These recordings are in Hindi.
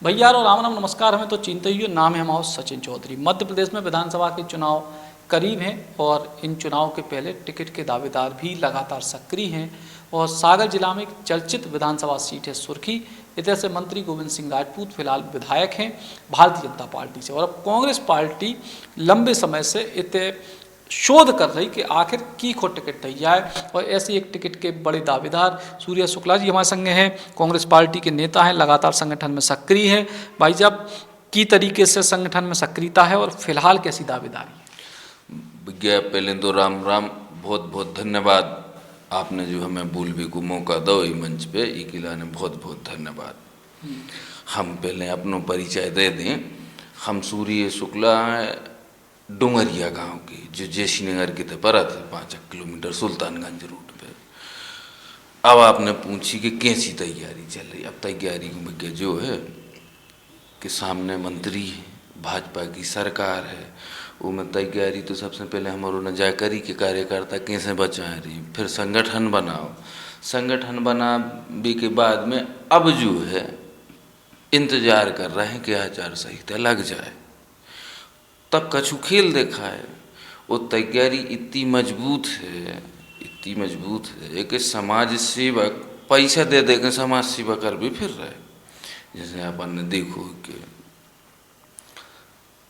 भैया और राम राम नमस्कार। हमें तो चिंता ही हो। नाम है हमारा सचिन चौधरी। मध्य प्रदेश में विधानसभा के चुनाव करीब हैं और इन चुनाव के पहले टिकट के दावेदार भी लगातार सक्रिय हैं। और सागर जिला में एक चर्चित विधानसभा सीट है सुर्खी। इधर से मंत्री गोविंद सिंह राजपूत फिलहाल विधायक हैं भारतीय जनता पार्टी से, और अब कांग्रेस पार्टी लंबे समय से इतने शोध कर रही कि आखिर की को टिकट दी जाए। और ऐसे एक टिकट के बड़े दावेदार सूर्य शुक्ला जी हमारे संग हैं। कांग्रेस पार्टी के नेता हैं, लगातार संगठन में सक्रिय हैं। भाई साहब, की तरीके से संगठन में सक्रियता है और फिलहाल कैसी दावेदारी है? विज्ञा पहले तो राम राम, बहुत बहुत धन्यवाद। आपने जो हमें बोलने को मौका दो ई मंच पे, ई किला ने बहुत बहुत धन्यवाद। हम पहले अपनो परिचय दे दें। हम सूर्य शुक्ला डोंगरिया गांव के, जो जैसी नगर की परत है 5 किलोमीटर सुल्तानगंज रूट पे। अब आपने पूछी कि कैसी तैयारी चल रही। अब तैयारी में जो है कि सामने मंत्री है, भाजपा की सरकार है, वो में तैयारी तो सबसे पहले हमारो नजाकरी के कार्यकर्ता कैसे बचाए रही, फिर संगठन बनाओ। संगठन बनाने के बाद में अब जो है इंतजार कर रहे हैं कि आचार संहिता लग जाए, तब कछु खेल देखा है। वो तैयारी इतनी मजबूत है, इतनी मजबूत है कि समाज सेवक पैसा दे दे के समाज सेवा कर भी फिर रहे। जैसे अपन ने देखो कि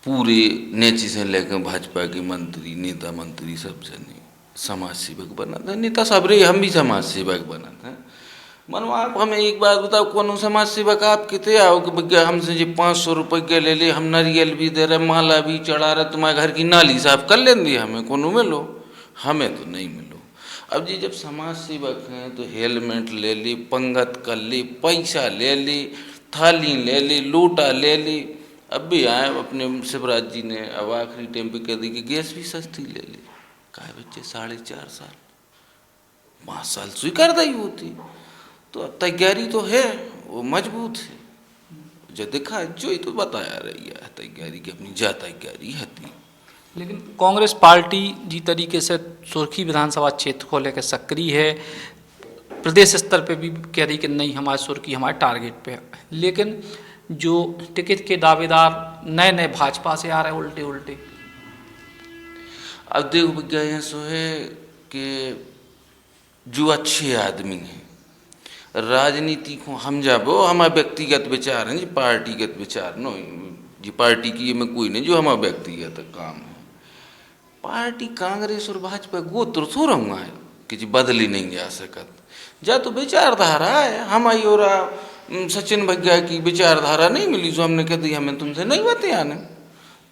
पूरे नीचे से लेकर भाजपा के मंत्री, नेता मंत्री सब जने समाज सेवक बना था। नेता सब रे, हम भी समाज सेवक बना था। मनो आप हमें एक बात बताओ, कौन समाज सेवक आप कितने आओ कि भैया हमसे जी 500 रुपये ले ले, हम नारियल भी दे रहे, माला भी चढ़ा रहे, तुम्हारे घर की नाली साफ कर लेंगे, हमें कौन मिलो, हमें तो नहीं मिलो। अब जी जब समाज सेवक हैं तो हेलमेट ले ली, पंगत कर ली, पैसा ले ली, थाली ले ली, लोटा ले ली। अब भी आए अपने शिवराज जी ने अब आखिरी टाइम पे कह दी कि गैस भी सस्ती ले ली। कहा बच्चे 4.5 साल 5 साल स्वीकार दी होती। तो तैयारी तो है, वो मजबूत है। जो दिखा जो ही तो बताया रही है तैयारी की, अपनी जा तैयारी है। लेकिन कांग्रेस पार्टी जी तरीके से सुर्खी विधानसभा क्षेत्र को लेकर सक्रिय है। प्रदेश स्तर पे भी कह रही कि नहीं, हमारी सुर्खी हमारे टारगेट पे है। लेकिन जो टिकट के दावेदार नए नए भाजपा से आ रहे हैं उल्टे उल्टे। अब देखो भैया, यहाँ सो है कि जो अच्छे आदमी हैं, राजनीति को हम जाबो, हमारा व्यक्तिगत विचार है जी, पार्टीगत विचार नो जी, पार्टी की में कोई नहीं, जो हमारा व्यक्तिगत काम है। पार्टी कांग्रेस और भाजपा गोत्र थो रहूँगा है कि जी बदली नहीं जा सकत। जा तो विचारधारा है हमारी, और सचिन भैया की विचारधारा नहीं मिली जो हमने कह दी हमें तुमसे नहीं बताने।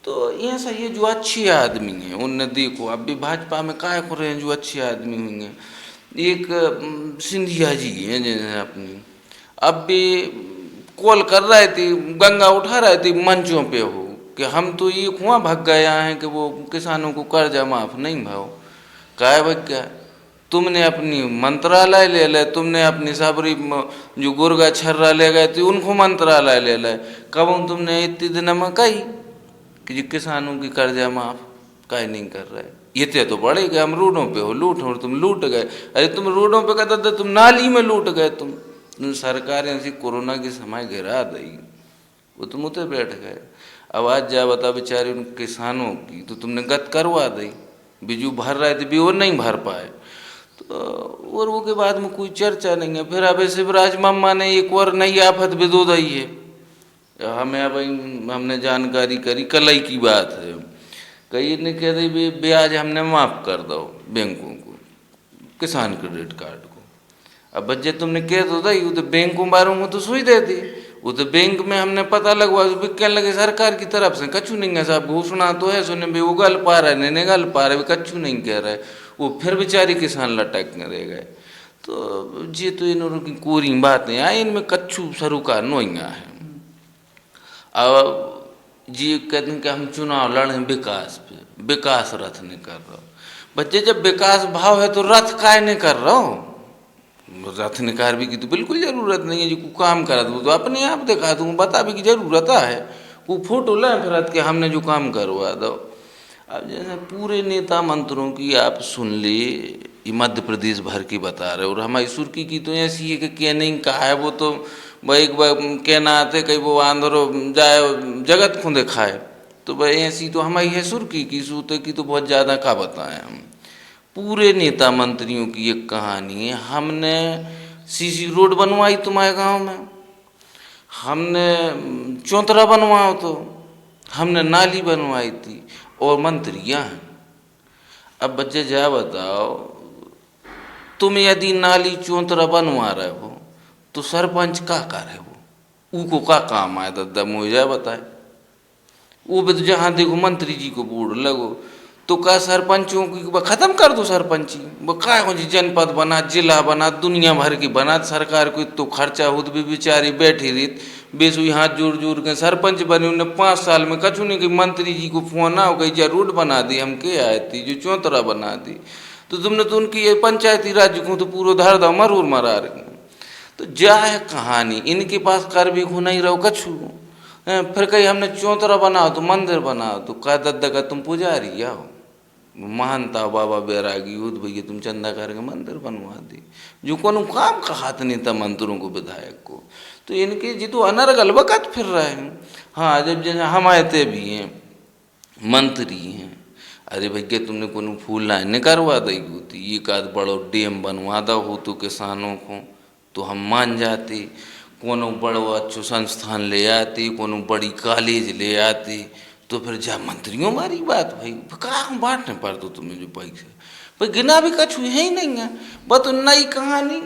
तो ये सही है, जो अच्छे आदमी हैं उनने देखो, अब भी भाजपा में काय हो रहे हैं जो अच्छे आदमी होंगे। एक सिंधिया जी हैं जैसे अपनी, अब भी कॉल कर रहे थे, गंगा उठा रहे थे मंचों पे हो कि हम तो ये कुआं भग गए हैं कि वो किसानों को कर्जा माफ नहीं भाव। काय भैया, तुमने अपनी मंत्रालय ले ले, तुमने अपनी सबरी जो गुर्गा छर्रा ले गए थे उनको मंत्रालय ले ले। कब तुमने इतने दिन में कही कि जी किसानों की कर्जा माफ काय नहीं कर रहे। ये तो बड़े गए, हम रोडों पे हो लूट, और तुम लूट गए। अरे तुम रोडों पे कहते थे, तुम नाली में लूट गए। तुम सरकार ऐसी कोरोना की समय गिरा दी, वो तुम उतर बैठ गए। अब आज जा बता बेचारे उन किसानों की तो तुमने गत करवा दी, बिजू भर रहे थे भी वो नहीं भर पाए। तो और वो के बाद में कोई चर्चा नहीं है। फिर अब शिवराज मम्मा ने एक और नई आफत बिदो दी है। हमें अब हमने जानकारी करी, कल ही की बात है, कई ने कह दी ब्याज हमने माफ़ कर दो बैंकों को, किसान क्रेडिट कार्ड को। अब बच्चे तुमने कह दो दी, वो तो बैंकों मारूंगा तो सुई दे दी। वो तो बैंक में हमने पता लगवा कहने लगे सरकार की तरफ से कछु नहीं है साहब, घोषणा तो है सुने भी, वो गल पा रहा है नहीं गल पा रहे, कछु नहीं कह रहे। वो फिर बेचारी किसान लटक रह गए। तो ये तो इन्होंने कोरी बातें आई, इनमें कच्छु सरूकार नोइया है। अब जी कहते हैं कि हम चुनाव लड़े विकास पे, विकास रथ नहीं कर रहा। बच्चे जब विकास भाव है तो रथ काय नहीं कर रहा हो। रथ निकार भी की तो बिल्कुल ज़रूरत नहीं है जी, को काम करा दूँ तो अपने आप दिखा दूँ, बता भी की ज़रूरत है, वो फोटो लें फिर रथ के हमने जो काम करवा दो। अब जैसे पूरे नेता मंत्रों की आप सुन ली, मध्य प्रदेश भर की बता रहे, और हमारी सुर्खी की तो ऐसी है कि क्या नहीं कहा है, वो तो भाई एक बार कहना आते कहीं वो आंध्रो जाए जगत खुंदे खाए, तो भाई ऐसी तो हमारी है सुर्खी की सूते की तो बहुत ज़्यादा का बताएं हम। पूरे नेता मंत्रियों की एक कहानी है। हमने सीसी रोड बनवाई तुम्हारे गांव में, हमने चौतरा बनवाओ, तो हमने नाली बनवाई थी, और मंत्रियाँ हैं। अब बच्चे जा बताओ, तुम यदि नाली चौतरा बनवा रहे हो तो सरपंच का कर है वो को का काम आए दादा मुझे बताए। वो भी तो जहाँ देखो मंत्री जी को बोर्ड लगो, तो का सरपंचों की खत्म कर दो सरपंची, वो का हो जी जनपद बना, जिला बना, दुनिया भर की बना, सरकार को तो खर्चा होत भी बेचारी बैठी रही बेसुई हाथ जोड़ जोड़ के सरपंच बने, उन्हें 5 साल में कछु नहीं कि मंत्री जी को फोन आओ गई जा रोड बना दी, हम के आए थी जो चौतरा बना दी, तो तुमने तो उनकी ये पंचायती राज को तो पूरा धार दा मरूर मरा रहे। तो जा है कहानी, इनके पास कर भी हो नहीं रहो कछु। फिर कहीं हमने चौतरा बनाओ तो मंदिर बनाओ, तो का दद्दा का तुम पुजारी आओ, महानता बाबा बैरागी हो तो भैया तुम चंदा करके मंदिर बनवा दी, जो कोनो काम का हाथ नहीं था मंत्रों को विधायक को। तो इनके जी तो अनर्गल वक़्त फिर रहे हैं। हाँ, जब जैसे हम आए थे भी हैं मंत्री हैं, अरे भैया तुमने कोनो फूल लाइन करवा दी होती, ये का बड़ो डैम बनवा दा हो तो किसानों को, तो हम मान जाते। कोनो बड़ो अच्छो संस्थान ले आती, कोनो बड़ी कॉलेज ले आती, तो फिर जा मंत्रियों मारी बात भाई कहाँ बांटने पर तो तुम्हें जो पैसे भाई गिना भी कछु है ही नहीं है, बस नई कहानी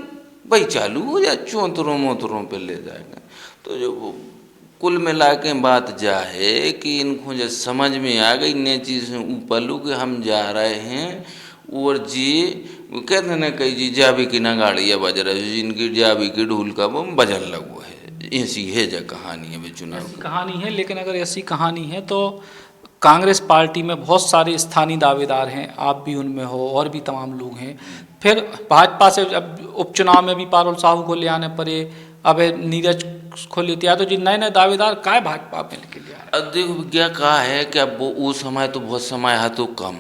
भाई चालू हो जाए, चौतरों मोतरों पे ले जाएगा। तो जो कुल मिला के बात जा है कि इनको जब समझ में आ गई ने चीज़ ऊपर कि हम जा रहे हैं, और जी वो कहते हैं ना कई जी जाबी की ना गाड़ियाँ बज रही, जिनकी जाबी की ढोल का वो बजन लगो है, ऐसी है जो कहानी है चुनाव की कहानी है। लेकिन अगर ऐसी कहानी है तो कांग्रेस पार्टी में बहुत सारे स्थानीय दावेदार हैं, आप भी उनमें हो और भी तमाम लोग हैं। फिर भाजपा से अब उपचुनाव में भी पारुल साहू को ले आने पड़े, अब नीरज को लेते आए, तो जी नए नए दावेदार का भाजपा में लेके लिया। अब देखो क्या कहा है कि अब वो समय तो बहुत समय है तो कम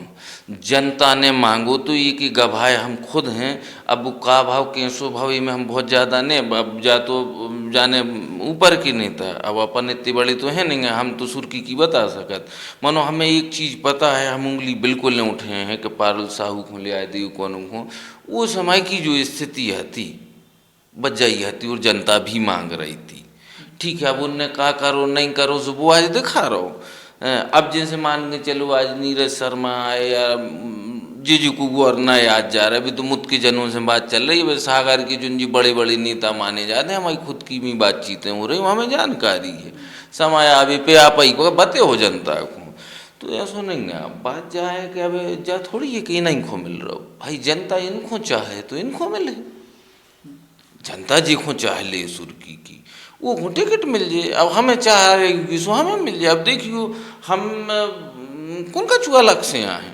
जनता ने मांगो तो ये कि गवाए हम खुद हैं। अब वो का भाव कैसो भाव में हम बहुत ज़्यादा नहीं, अब जा तो जाने ऊपर की नेता, अब अपन इतनी बड़ी तो है नहीं, हम तो सुर्खी की बता सकत। मानो हमें एक चीज़ पता है, हम उंगली बिल्कुल नहीं उठे हैं कि पारुल साहू को ले आए दी कौन को। वो समय की जो स्थिति थी बच जाई थी और जनता भी मांग रही थी। ठीक है, अब उनने कहा करो नहीं करो सो वो आज दिखा रहा हो। अब जैसे मान के चलो आज नीरज शर्मा आए या जीजू कुगुर नए आज जा रहे, अभी तो मुद के जनों से बात चल रही है, सागर की जुन जी बड़े बड़े नेता माने जाते हैं, हमारी खुद की भी बातचीतें हो रही, हमें जानकारी है, समय आवे पे आप ही को बते हो जनता को। तो ऐसा नहीं है, बात जा है कि अब जा थोड़ी है कि नहीं को मिल रहा हो भाई, जनता इनको चाहे तो इनको मिले, जनता जी को चाह ले सुर्खी की वो टिकट मिल जाए। अब हमें चाह रहे कि सो हमें मिल जाए। अब देखियो हम कौन का चुआ अलग से आए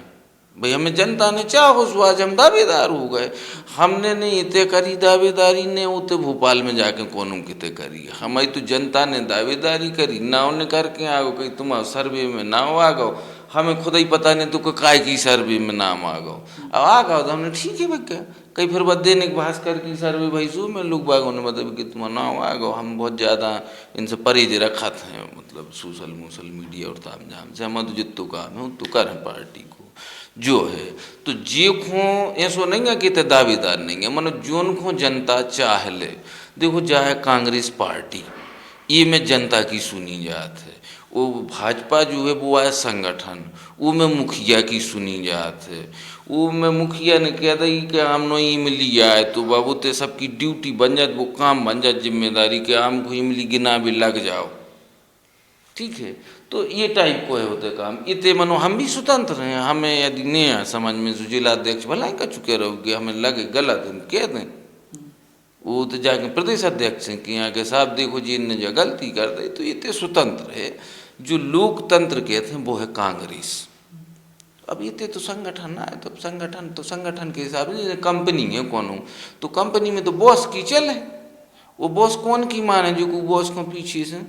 भाई, हमें जनता ने चाहो सो आज हम दावेदार हो गए। हमने नहीं इतने करी दावेदारी ने उते भोपाल में जाके कौन कितने करी, हमारी तो जनता ने दावेदारी करी, नाव ने करके आ गो कहीं तुम सर्वे में नाव आ गो, हमें खुद ही पता नहीं तो काय की सर्वे में नाम आ गो। अब आ गो तो हमने ठीक है भैया, कई फिर बाद दैनिक भास्कर की सर्वे भाई सो में लोग बागों ने मतलब कि तुम नाव आ गो, हम बहुत ज़्यादा इनसे परहेज रखा थे, मतलब सोशल मीडिया और ताम झाम से हम तो जितो काम है तो कर पार्टी को जो है। तो जे खो ऐसो नहीं है कि दावेदार नहीं है, मतलब जोन खो जनता चाह ले। देखो चाहे कांग्रेस पार्टी ये में जनता की सुनी जात है, वो भाजपा जो है वो है संगठन, वो में मुखिया की सुनी जात है, वो में मुखिया ने कह दी कि हमने इमली आए तो बाबू ते सबकी ड्यूटी बन जाए, वो काम बन जाए जिम्मेदारी के आम को इमली गिना भी लग जाओ, ठीक है। तो ये टाइप को है होते काम इतने मनो हम भी स्वतंत्र हैं, हमें यदि नहीं है समझ में जो जिलाध्यक्ष भला का चुके रहोगे हमें लगे गलत हम कह दें, वो तो जाके प्रदेश अध्यक्ष हैं कि यहाँ के साहब देखो जी इनने जो गलती कर दी, तो इतने स्वतंत्र है। जो लोकतंत्र कहते हैं वो है कांग्रेस। अब ये तो संगठन आए तो संगठन के हिसाब से कंपनी है कौन हो, तो कंपनी में तो बॉस की चल है, वो बॉस कौन की माने जो को बॉस को पीछे से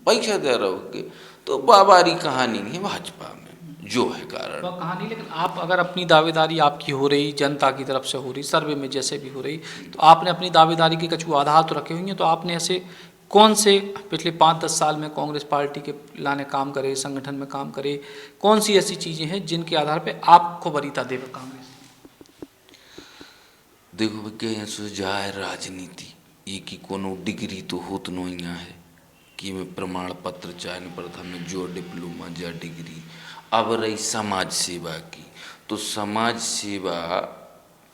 पैसा दे रहोगे। तो बाबारी कहानी है भाजपा में, जो है कारण। तो कहानी, लेकिन आप अगर अपनी दावेदारी आपकी हो रही, जनता की तरफ से हो रही, सर्वे में जैसे भी हो रही, तो आपने अपनी दावेदारी के कछु आधार तो रखे होंगे, तो आपने ऐसे कौन से पिछले 5-10 साल में कांग्रेस पार्टी के लाने काम करे, संगठन में काम करे, कौन सी ऐसी चीज़ें हैं जिनके आधार पे आपको वरीयता देवे कांग्रेस? देखो भैया जाए राजनीति ये की कोनो डिग्री तो होत नहीं है कि में प्रमाण पत्र चाहे प्रथम में जो डिप्लोमा या डिग्री। अब रही समाज सेवा की, तो समाज सेवा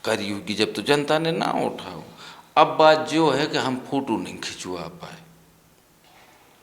करी होगी जब तो जनता ने ना उठाओ। अब बात जो है कि हम फोटो नहीं खिंचवा पाए।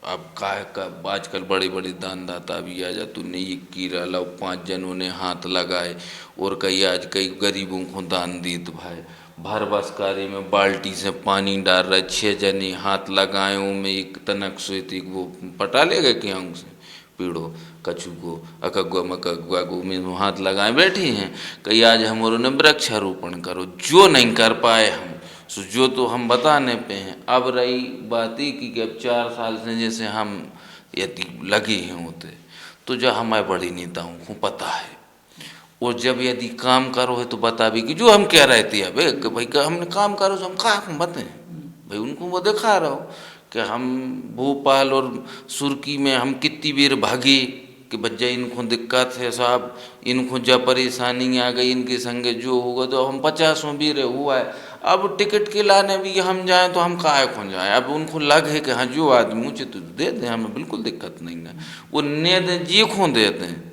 अब काहे का आजकल बड़े बड़े दानदाता भी आ जा, तूने ये कीरा लाओ 5 जनों ने हाथ लगाए और कई आज कई गरीबों को दान देत भाई। भर बस कार्य में बाल्टी से पानी डाल रहा, 6 जने हाथ लगाए में एक तनक सोती वो पटा लेगा क्या से पीड़ो कछु को अकगुआ मकगुआ को में हाथ लगाए बैठे हैं। कई आज हमारों ने वृक्षारोपण करो, जो नहीं कर पाए हम सो जो तो हम बताने पे हैं। अब रही बात ही कि अब 4 साल से जैसे हम यदि लगे हैं होते, तो जो हमारे बड़े नेताओं को पता है, और जब यदि काम करो है तो बता भी कि जो हम कह रहे थे अब कि भाई हमने काम करो तो हम कहाँ बताएं भाई उनको, वो दिखा रहा हो कि हम भोपाल और सुर्की में हम कितनी बेर भागे कि बच्चा इनको दिक्कत है साहब, इनको जब परेशानी आ गई इनके संगे जो होगा, तो हम 50 बेर हुआ है। अब टिकट के लाने भी हम जाएं तो हम काहे खो जाएं। अब उनको लग है कि हाँ जो आदमी मुझे तो दे दें, हमें बिल्कुल दिक्कत नहीं है, वो ने दें जी खो देते हैं।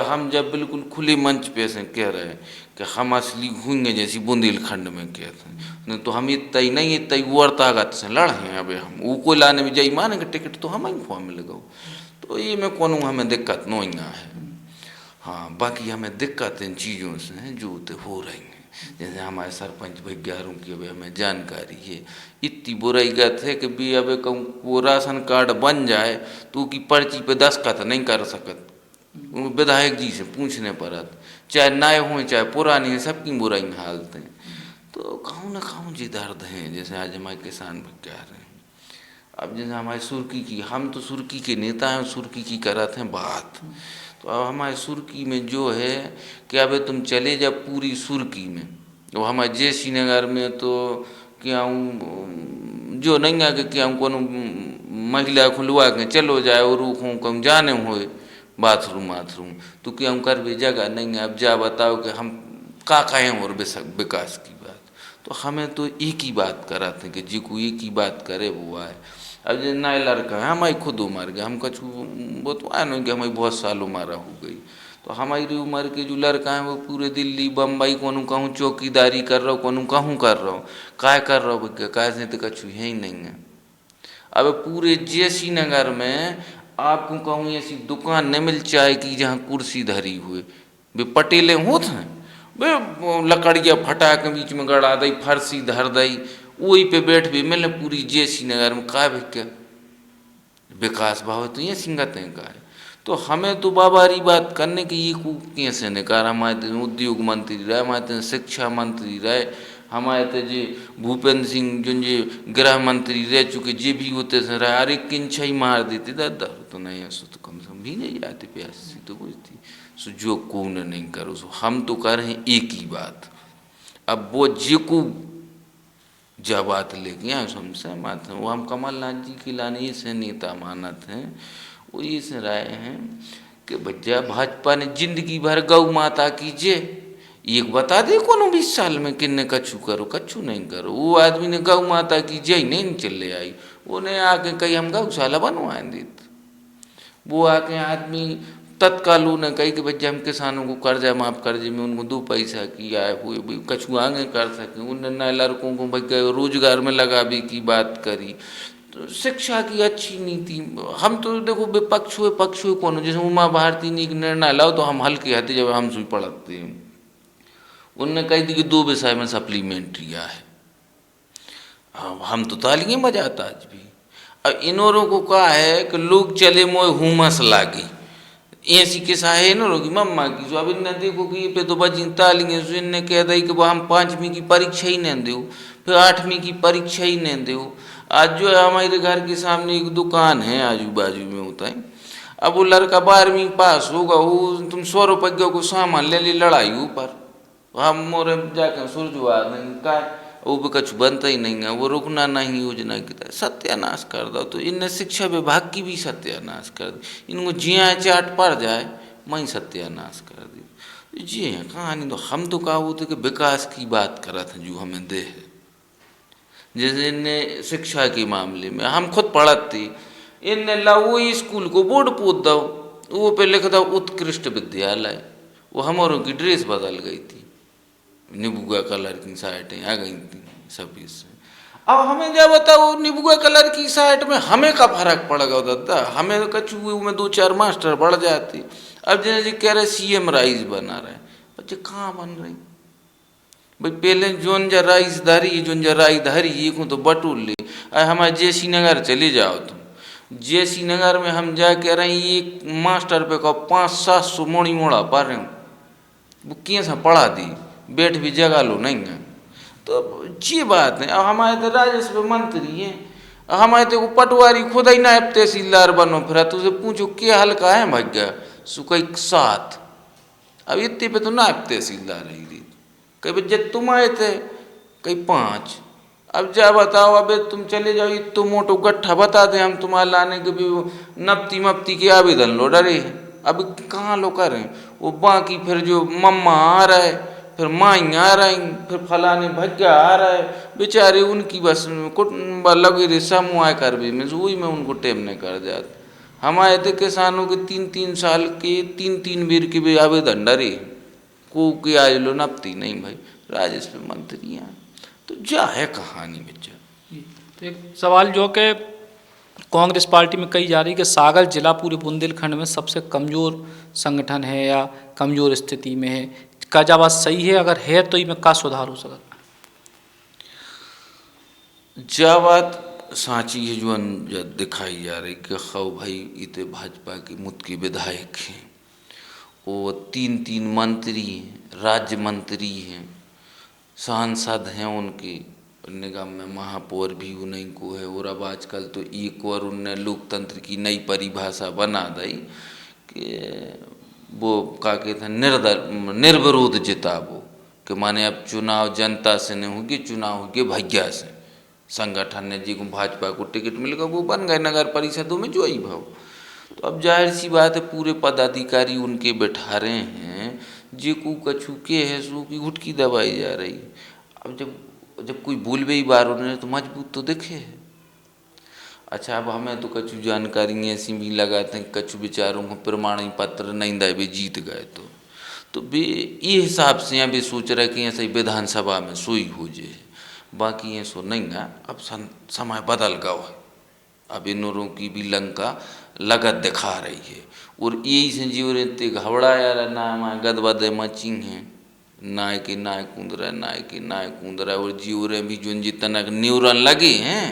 हम जब बिल्कुल खुले मंच पे से कह रहे हैं कि हम असली होंगे जैसी बुंदेलखंड में कहते हैं, नहीं तो हम इतना ही नहीं इतना ही वो ताकत से लड़ हैं। अब हम वो को लाने में जाई माने कि टिकट तो हम ही खुआ मिल गो, तो ये में कौन हमें दिक्कत नहीं है। हाँ बाकी हमें दिक्कत इन चीज़ों से हैं जो हो रही हैं। जैसे हमारे सरपंच भैयारों की अब हमें जानकारी है, इतनी बुराई गत है कि भी अब कहूँ वो राशन कार्ड बन जाए तो की पर्ची पे दस्तखत नहीं कर सकत, विधायक जी से पूछने पड़त, चाहे नए हों चाहे पुरानी हैं, सबकी बुराई हालत हैं। तो कहूँ ना कहूँ जी दर्द हैं। जैसे आज हमारे किसान कह रहे हैं, अब जैसे हमारे सुर्की की, हम तो सुर्की के नेता हैं, सुर्की की करते हैं बात, तो अब हमारे सुर्की में जो है कि अब तुम चले जाओ पूरी सुर्की में, तो हमारे जयसी नगर में तो क्या जो नहीं आके क्या को महिला खुलवा के चलो जाए और रूखों कम जाने हुए बाथरूम तो क्या कर भी जगह नहीं है। अब जा बताओ कि हम का कहें और विकास की बात, तो हमें तो एक ही बात कराते हैं कि जी को एक ही बात करे वो आए। अब जो नए लड़का है हमारी खुद उम्र के, हम कछु वो तो आए नहीं कि हमारी बहुत साल उम्र हो गई, तो हमारी उम्र के जो लड़का है वो पूरे दिल्ली बम्बई कोनू कहूँ चौकीदारी कर रहा हो, कोनू कहूँ कर रहा हो, काय कर रहा हो काय से तो कछु है ही नहीं है। अब पूरे जयसी नगर में आपको कहूँ ऐसी दुकान नहीं मिल चाय की जहाँ कुर्सी धरी हुए, वे पटेले होते हैं वे लकड़िया फटा के बीच में गड़ा दई फरसी धर दई वही पे बैठ भी मिले पूरी जयसी नगर में का भी क्या विकास भाव तो ये सिंगत है का है। तो हमें तो बाबारी बात करने की ये को कैसे निकार, हमारे उद्योग मंत्री रहे, हमारे शिक्षा मंत्री रहे, हमारे तो जी भूपेंद्र सिंह जो जी गृह मंत्री रह चुके जे भी होते से रहे, अरे किंचा ही मार देते दादा तो नहीं है, सो तो कम से कम भी नहीं जाती प्यासी तो बुझती सो जो कौन नहीं करो सो हम तो कर रहे हैं एक ही बात। अब वो जे को जब बात लेके आए हमसे मात वो हम कमलनाथ जी की लाने से नेता मानत हैं, वो ये से राय हैं कि भैया भाजपा ने जिंदगी भर गौ माता की जे एक बता दे कोनो 20 साल में किन्ने कछु करो कछु नहीं करो। वो आदमी ने गौ माता की जय नहीं चले आई, वो ने आके कही हम गौशाला बनवा देते, वो आके आदमी तत्काल ने कही कि भैया हम किसानों को कर्जा माफ कर्जे में उनको 2 पैसा की आए हुए कछु आगे कर सकें। उनने नए लड़कों को भैया रोजगार में लगावे की बात करी, तो शिक्षा की अच्छी नीति। हम तो देखो विपक्ष हुए पक्ष हुए कौन, जैसे उमा भारती ने एक निर्णय लाओ तो हम हल्के हाथी जब हम सुई पढ़ते हैं, उनने कही थी कि 2 विषय में सप्लीमेंट्री है, हम तो तालियां बजाता आज भी। अब इनोरों को कहा है कि लोग चले मोए हुमस लागी ऐसी किस्सा है इनोरों की मम्मा की, जो अब इन्हें देखो कि ये पे तो बजी तालियां, जो इन्हें कह दी कि हम 5वीं की परीक्षा ही नहीं दो, फिर 8वीं की परीक्षा ही नहीं दो। आज जो है हमारे घर के सामने एक दुकान है आजू बाजू में होता है, अब वो लड़का 12वीं पास होगा, वो तुम 100 रुपये को सामान ले ली लड़ाई ऊपर, हम मोरे जाकर सुरजुआ नहीं का वो भी कुछ बनता ही नहीं है। वो रुकना नहीं योजना की तरह सत्यानाश कर दो। तो इनने शिक्षा विभाग की भी सत्यानाश कर दी, इनको जिया चाट पड़ जाए मैं सत्यानाश कर दी। जी हाँ, कहानी तो हम तो कहा वो थे कि विकास की बात कर रहा था जो हमें दे है। जैसे इनने शिक्षा के मामले में हम खुद पढ़ते, इनने ला वो स्कूल को बोर्ड पोत दो, वो पे लिख दो उत्कृष्ट विद्यालय, वो हमारों की ड्रेस बदल गई थी, नीबुआ कलर की शर्टें आ गई थी सब इससे। अब हमें क्या बताओ नीबुआ कलर की शर्ट में हमें का फर्क पड़ गया दादा, हमें तो कछुए में 2-4 मास्टर बढ़ जाती। अब जैसे कह रहे CM राइस बना रहे, बच्चे कहाँ बन रही भाई, पहले जोन जा राइस धारी जोन जा राई धारी ये को तो बटूल ले। हमारे JC नगर चले जाओ तुम, JC नगर में हम जा कह रहे हैं एक मास्टर पे का 500-700 मोड़ी मोड़ा पा रहे हूँ, वो कैसे पढ़ा दी, बैठ भी जगह लो नहीं है। तो ये बात है। अब हमारे तो राजस्व मंत्री हैं, हमारे तो पटवारी खुद ही नायब तहसीलदार बनो, फिर तुझे पूछो क्या हल्का है भाग्य सुकई 7, अब इतने पे तो नायब तहसीलदार है, कई बच्चे तुम आए थे कई 5। अब जा बताओ, अबे तुम चले जाओ तो मोटो गट्ठा बता दें हम तुम्हारे लाने के भी नपती मपती के आवेदन लो डरे। अब कहाँ लो करें वो, बाकी फिर जो मम्मा आ रहा है, फिर माई आ रही, फिर फलाने भग्या आ रहा है, बेचारे उनकी बस कुटुंब लगे रहे समूह कर भी मैं वही में उनको टेम नहीं कर जाते। हमारे तो किसानों के 3-3 साल के 3-3 बेर के भी आवेदन डरे को के आज लो नपती नहीं भाई, राजस्व मंत्री हैं तो जा है कहानी बच्चा। तो एक सवाल जो कि कांग्रेस पार्टी में कही जा रही है कि सागर जिला पूरे बुंदेलखंड में सबसे कमज़ोर संगठन है या कमज़ोर स्थिति में है, क्या जा बात सही है? अगर है तो इसमें क्या सुधार हो सकता? जा बात सांची है जो दिखाई जा रही कि खाओ भाई इतने भाजपा के मुद के विधायक हैं, वो 3-3 मंत्री हैं, राज्य मंत्री हैं, सांसद हैं, उनके निगम में महापौर भी उन्हीं को है। और अब आजकल तो एक और उनने लोकतंत्र की नई परिभाषा बना दी कि वो क्या कहते हैं निर्विरोध जिताबो, कि माने अब चुनाव जनता से नहीं होगी, चुनाव होगी भैया से। संगठन ने जी को भाजपा को टिकट मिलेगा वो बन गए नगर परिषदों में जो ही भाव। तो अब जाहिर सी बात है पूरे पदाधिकारी उनके बैठा रहे हैं, जे को कछु के है सो की घुटकी दबाई जा रही है। अब जब कोई बोलवे ही बार उन्होंने तो मजबूत तो दिखे है। अच्छा, अब हमें तो कछु जानकारी ऐसी भी लगाते हैं, कछु बेचारों को प्रमाण पत्र नहीं दे, वे जीत गए तो वे ये हिसाब से यहाँ भी सोच रहे कि ऐसे विधानसभा में सोई हो जाए, बाकी ये सो नहीं है। अब समय बदल गया है, अब इन औरों की भी लंका लगत दिखा रही है। और यही से जीव रहते घबरा यार ना हमारे गदबद मची हैं, नाय के नाय कूंदरा, नाय के नाय कूंदरा। और जीव रहे भी जो जितना न्यूरन लगे हैं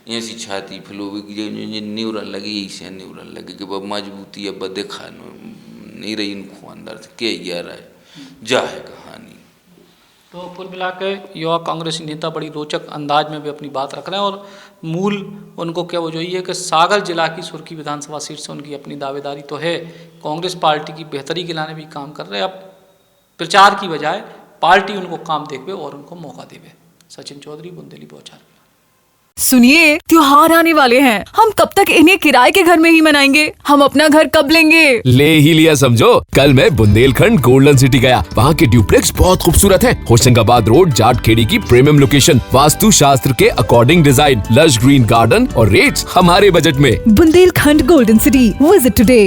ऐसी छाती फैलोगी कि जो न्यूरन लगे ऐसे न्यूरन लगे कि अब मजबूती अब दिखा नहीं रही इनको अंदर से के गया रहा है जा है कहानी। तो कुल मिला के युवा कांग्रेसी नेता बड़ी रोचक अंदाज में भी अपनी बात रख रहे हैं और मूल उनको क्या वो जो ये है कि सागर जिला की सुर्खी विधानसभा सीट से उनकी अपनी दावेदारी तो है, कांग्रेस पार्टी की बेहतरी के लाने भी काम कर रहे हैं। अब प्रचार की बजाय पार्टी उनको काम देवे और उनको मौका देवे। सचिन चौधरी, बुंदेली बौछार। सुनिए, त्योहार आने वाले हैं, हम कब तक इन्हें किराए के घर में ही मनाएंगे? हम अपना घर कब लेंगे? ले ही लिया समझो। कल मैं बुंदेलखंड गोल्डन सिटी गया, वहाँ के ड्यूप्लेक्स बहुत खूबसूरत है। होशंगाबाद रोड जाटखेड़ी की प्रीमियम लोकेशन, वास्तु शास्त्र के according design, lush green garden और रेट्स हमारे बजट में। Bundelkhand golden city, visit today.